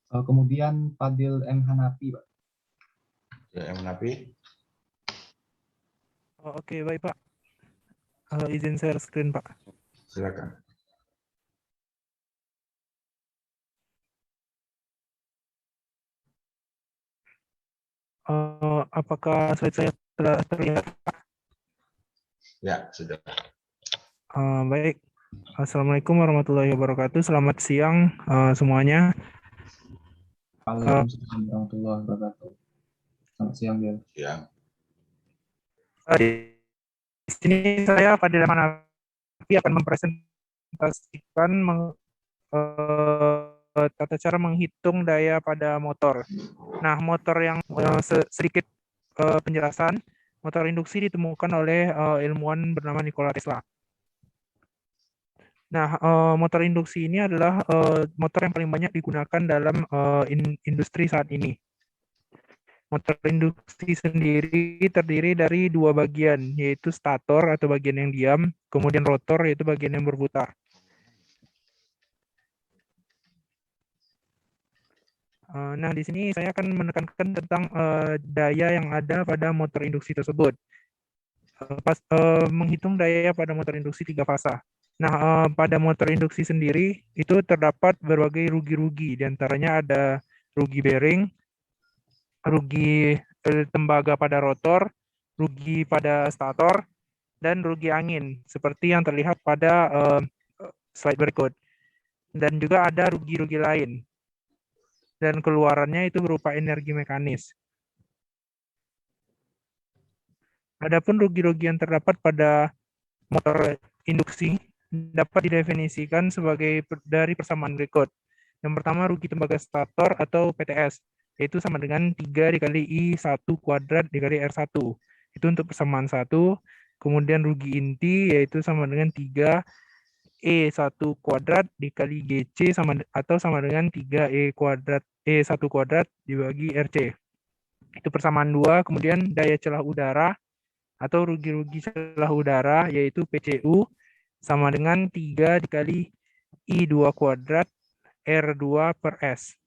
Kemudian Fadil M. Hanafi, Pak. Ya, M. Napi. Oke, baik Pak. Izin share screen Pak. Silakan. Apakah slide saya telah terlihat? Ya, sudah. Baik. Assalamualaikum warahmatullahi wabarakatuh. Selamat siang semuanya. Waalaikumsalam warahmatullahi wabarakatuh. Selamat siang, Bill. Siang. Di sini saya Fadil Hanafi akan mempresentasikan tata cara menghitung daya pada motor. Nah, motor yang sedikit penjelasan, motor induksi ditemukan oleh ilmuwan bernama Nikola Tesla. Nah, motor induksi ini adalah motor yang paling banyak digunakan dalam industri saat ini. Motor induksi sendiri terdiri dari dua bagian, yaitu stator atau bagian yang diam, kemudian rotor yaitu bagian yang berputar. Nah, di sini saya akan menekankan tentang daya yang ada pada motor induksi tersebut. Menghitung daya pada motor induksi 3 fasa. Nah, pada motor induksi sendiri itu terdapat berbagai rugi-rugi, diantaranya ada rugi bearing, rugi tembaga pada rotor, rugi pada stator, dan rugi angin, seperti yang terlihat pada slide berikut. Dan juga ada rugi-rugi lain, dan keluarannya itu berupa energi mekanis. Adapun rugi-rugi yang terdapat pada motor induksi dapat didefinisikan sebagai dari persamaan berikut. Yang pertama, rugi tembaga stator atau PTS, yaitu sama dengan 3 dikali I1 kuadrat dikali R1. Itu untuk persamaan 1. Kemudian rugi inti, yaitu sama dengan 3 E1 kuadrat dikali GC atau sama dengan 3 E1 kuadrat dibagi RC. Itu persamaan 2. Kemudian daya celah udara atau rugi-rugi celah udara, yaitu PCU, sama dengan 3 dikali I2 kuadrat R2 per S.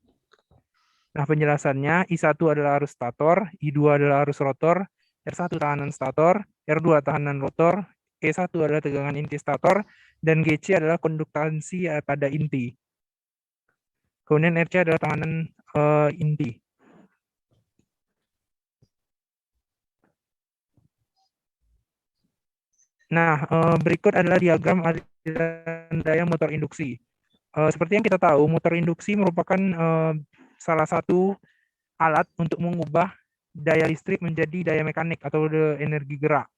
Nah, penjelasannya, I1 adalah arus stator, I2 adalah arus rotor, R1 tahanan stator, R2 tahanan rotor, E1 adalah tegangan inti stator, dan GC adalah konduktansi pada inti. Kemudian RC adalah tahanan inti. Nah, berikut adalah diagram aliran daya motor induksi. Seperti yang kita tahu, motor induksi merupakan salah satu alat untuk mengubah daya listrik menjadi daya mekanik atau energi gerak.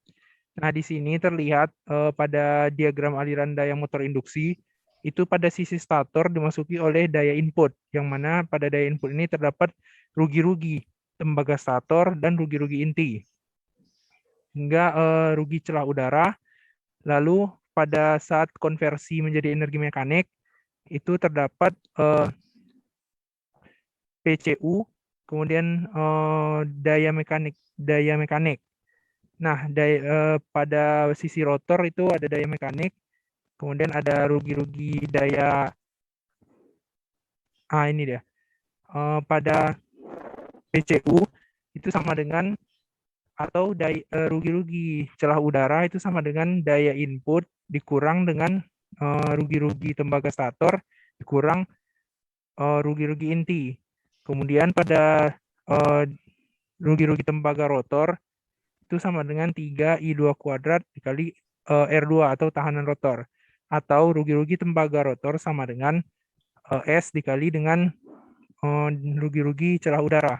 Nah, di sini terlihat pada diagram aliran daya motor induksi, itu pada sisi stator dimasuki oleh daya input, yang mana pada daya input ini terdapat rugi-rugi tembaga stator dan rugi-rugi inti, hingga rugi celah udara. Lalu pada saat konversi menjadi energi mekanik, itu terdapat PCU, kemudian daya mekanik. Nah, pada sisi rotor itu ada daya mekanik, kemudian ada rugi-rugi daya, ini dia. Pada PCU itu sama dengan, atau rugi-rugi celah udara itu sama dengan daya input dikurang dengan rugi-rugi tembaga stator dikurang rugi-rugi inti. Kemudian pada rugi-rugi tembaga rotor itu sama dengan 3 I2 kuadrat dikali R2 atau tahanan rotor. Atau rugi-rugi tembaga rotor sama dengan S dikali dengan rugi-rugi celah udara.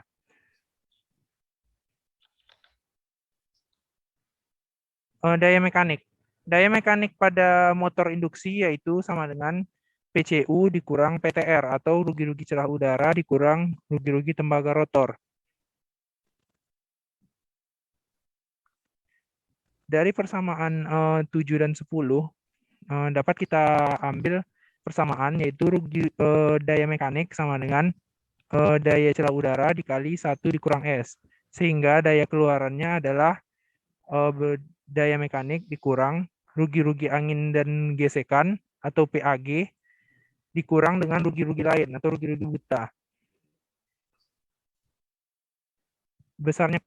Daya mekanik. Daya mekanik pada motor induksi yaitu sama dengan PCU dikurang PTR atau rugi-rugi celah udara dikurang rugi-rugi tembaga rotor. Dari persamaan 7 dan 10 dapat kita ambil persamaan, yaitu rugi daya mekanik sama dengan daya celah udara dikali 1 dikurang S. Sehingga daya keluarannya adalah daya mekanik dikurang rugi-rugi angin dan gesekan atau PAG dikurang dengan rugi-rugi lain atau rugi-rugi buta. besarnya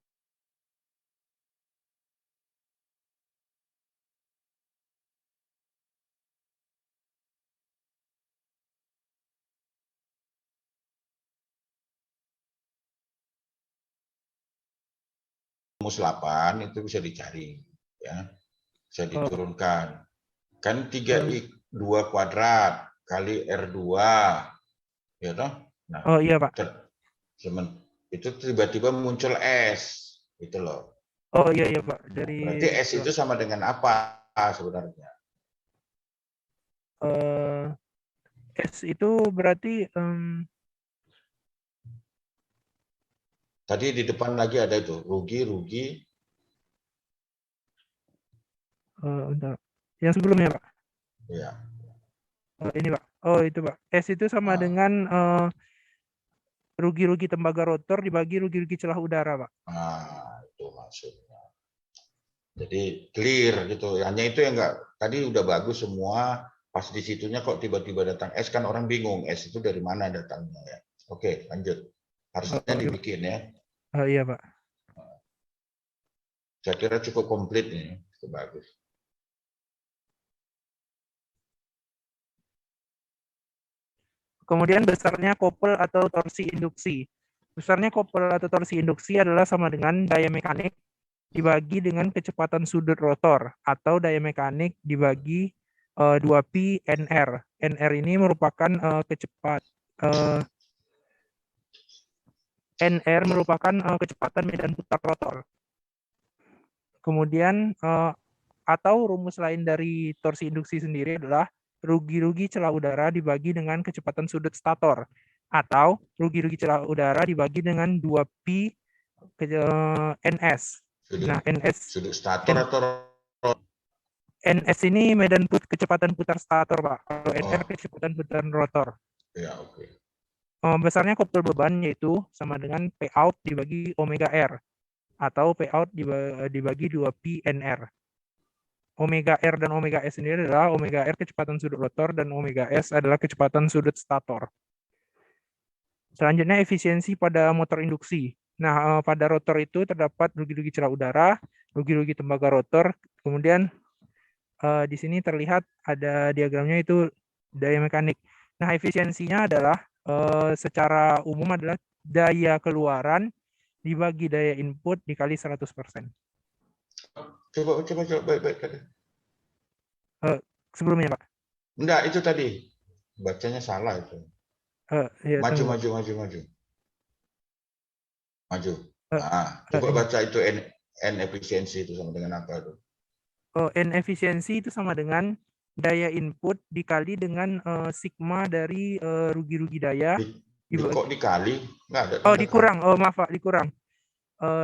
rumus 8 itu bisa dicari, ya, bisa diturunkan. Kan 3x2 kuadrat kali R2, ya toh? Nah, oh iya Pak. itu tiba-tiba muncul S, itu loh. Oh iya iya Pak. Dari Berarti S itu sama dengan apa sebenarnya? S itu berarti Tadi di depan lagi ada itu, rugi. bentar. Yang sebelumnya Pak. Ya. Ini Pak. Oh itu Pak. S itu sama dengan rugi-rugi tembaga rotor dibagi rugi-rugi celah udara Pak. Nah, itu maksudnya. Jadi clear gitu. Hanya itu yang enggak, tadi udah bagus semua, pas di situnya kok tiba-tiba datang S, kan orang bingung, S itu dari mana datangnya ya. Oke, lanjut. Harusnya dibikin ya. Iya Pak. Saya kira cukup komplit nih, itu bagus. Kemudian besarnya kopel atau torsi induksi. Besarnya kopel atau torsi induksi adalah sama dengan daya mekanik dibagi dengan kecepatan sudut rotor atau daya mekanik dibagi 2pi NR. NR ini merupakan NR merupakan kecepatan medan putar rotor. Kemudian atau rumus lain dari torsi induksi sendiri adalah rugi-rugi celah udara dibagi dengan kecepatan sudut stator, atau rugi-rugi celah udara dibagi dengan 2pi NS. Nah, sudut stator atau NS ini medan kecepatan putar stator, Pak. Kalau NR kecepatan putar rotor. Ya, oke. Besarnya kopel beban yaitu sama dengan P out dibagi omega R, atau P out dibagi 2pi NR. Omega R dan omega S sendiri adalah omega R kecepatan sudut rotor dan omega S adalah kecepatan sudut stator. Selanjutnya efisiensi pada motor induksi. Nah, pada rotor itu terdapat rugi-rugi celah udara, rugi-rugi tembaga rotor, kemudian di sini terlihat ada diagramnya itu daya mekanik. Nah, efisiensinya adalah secara umum adalah daya keluaran dibagi daya input dikali 100%. Coba baik-baik tadi. Sebelumnya, Pak. Enggak, itu tadi. Bacanya salah itu. Ya, maju. Coba baca itu N efisiensi itu sama dengan apa itu? N efisiensi itu sama dengan daya input dikali dengan sigma dari rugi-rugi daya. Kok dikali? Nggak ada. Dikurang. Maaf Pak, dikurang.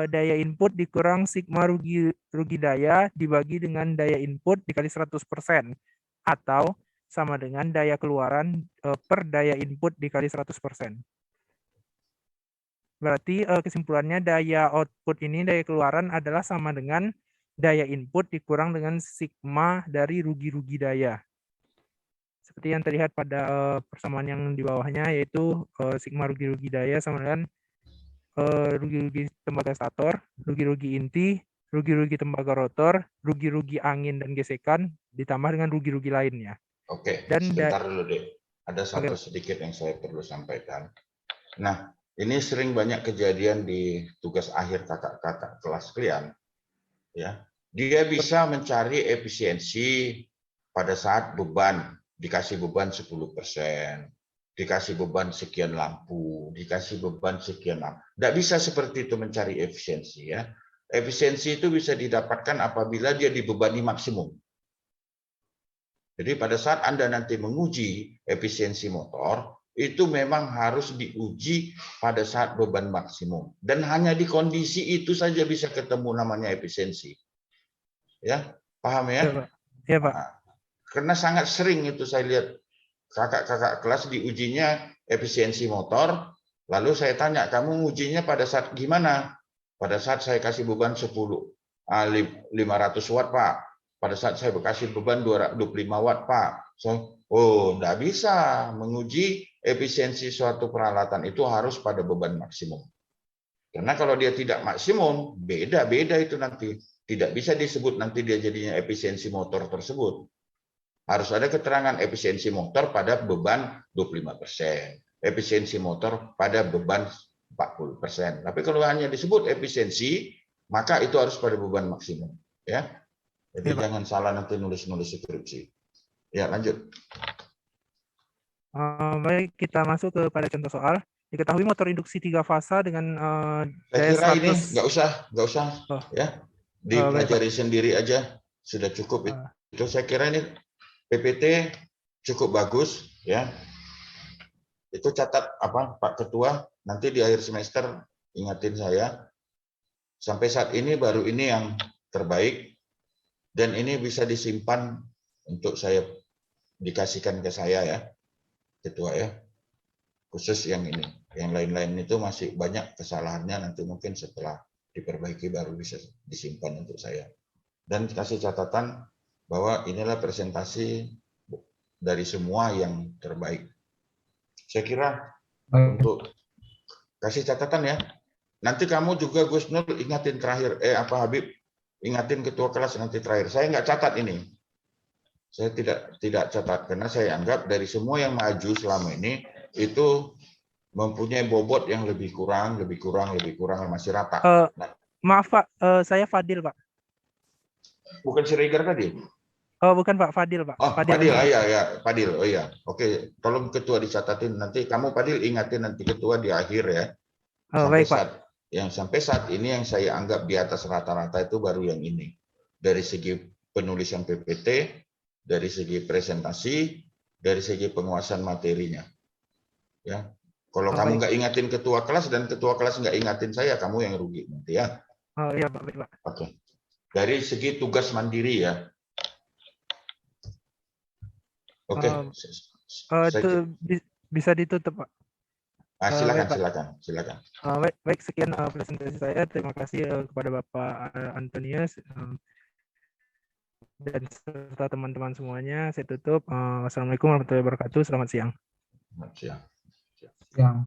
Daya input dikurang sigma rugi daya dibagi dengan daya input dikali 100%, atau sama dengan daya keluaran per daya input dikali 100%. Berarti kesimpulannya daya output ini, daya keluaran adalah sama dengan daya input dikurang dengan sigma dari rugi-rugi daya. Seperti yang terlihat pada persamaan yang di bawahnya, yaitu sigma rugi-rugi daya sama dengan rugi-rugi tembaga stator, rugi-rugi inti, rugi-rugi tembaga rotor, rugi-rugi angin dan gesekan, ditambah dengan rugi-rugi lainnya. Oke, sebentar dulu deh. Ada satu sedikit yang saya perlu sampaikan. Nah, ini sering banyak kejadian di tugas akhir kakak-kakak kelas kalian. Ya, dia bisa mencari efisiensi pada saat beban, dikasih beban 10%. Dikasih beban sekian lampu, dikasih beban sekian lampu. Tidak bisa seperti itu mencari efisiensi ya. Efisiensi itu bisa didapatkan apabila dia dibebani maksimum. Jadi pada saat Anda nanti menguji efisiensi motor, itu memang harus diuji pada saat beban maksimum. Dan hanya di kondisi itu saja bisa ketemu namanya efisiensi. Ya, paham ya? Ya, Pak. Nah, karena sangat sering itu saya lihat kakak-kakak kelas diujinya efisiensi motor, lalu saya tanya, kamu ujinya pada saat gimana? Pada saat saya kasih beban 500 watt, Pak. Pada saat saya kasih beban 225 watt, Pak. Enggak bisa menguji efisiensi suatu peralatan, itu harus pada beban maksimum. Karena kalau dia tidak maksimum, beda-beda itu nanti. Tidak bisa disebut nanti dia jadinya efisiensi motor tersebut. Harus ada keterangan efisiensi motor pada beban 25%, efisiensi motor pada beban 40%. Tapi kalau hanya disebut efisiensi, maka itu harus pada beban maksimum. Ya, jadi Ya, Pak. jangan salah nanti nulis-nulis skripsi. Ya, lanjut. Baik, kita masuk kepada contoh soal. Diketahui motor induksi 3 fasa dengan Saya daya kira ini 100. nggak usah, Oh, ya, baik, Pak. dipelajari sendiri aja, sudah cukup. Itu saya kira ini PPT cukup bagus, ya. Itu catat apa, Pak Ketua, nanti di akhir semester ingatin saya. Sampai saat ini baru ini yang terbaik, dan ini bisa disimpan untuk saya dikasihkan ke saya, ya, Ketua, ya. Khusus yang ini, yang lain-lain itu masih banyak kesalahannya, nanti mungkin setelah diperbaiki baru bisa disimpan untuk saya. Dan kasih catatan bahwa inilah presentasi dari semua yang terbaik. Saya kira untuk kasih catatan, ya. Nanti kamu juga Gus Nur ingatin terakhir, Habib, ingatin ketua kelas nanti terakhir. Saya nggak catat ini. Saya tidak catat karena saya anggap dari semua yang maju selama ini itu mempunyai bobot yang lebih kurang, masih rata. Maaf Pak, saya Fadil Pak. Bukan Siregar tadi? Oh bukan Pak, Fadil Pak. Oh Fadil, ya Fadil. Oh iya, oke. Tolong ketua dicatatin. Nanti kamu Fadil ingatin nanti ketua di akhir, ya. Sampai saat ini yang saya anggap di atas rata-rata itu baru yang ini. Dari segi penulisan PPT, dari segi presentasi, dari segi penguasaan materinya. Ya. Kalau kamu nggak ingatin ketua kelas dan ketua kelas nggak ingatin saya, kamu yang rugi nanti, ya. Oh iya Pak, baik Pak. Oke. Dari segi tugas mandiri, ya. Oke. Itu bisa ditutup Pak. Silakan. Baik, sekian presentasi saya. Terima kasih kepada Bapak Antonius dan serta teman-teman semuanya. Saya tutup. Wassalamualaikum warahmatullahi wabarakatuh. Selamat siang. Selamat siang. Yang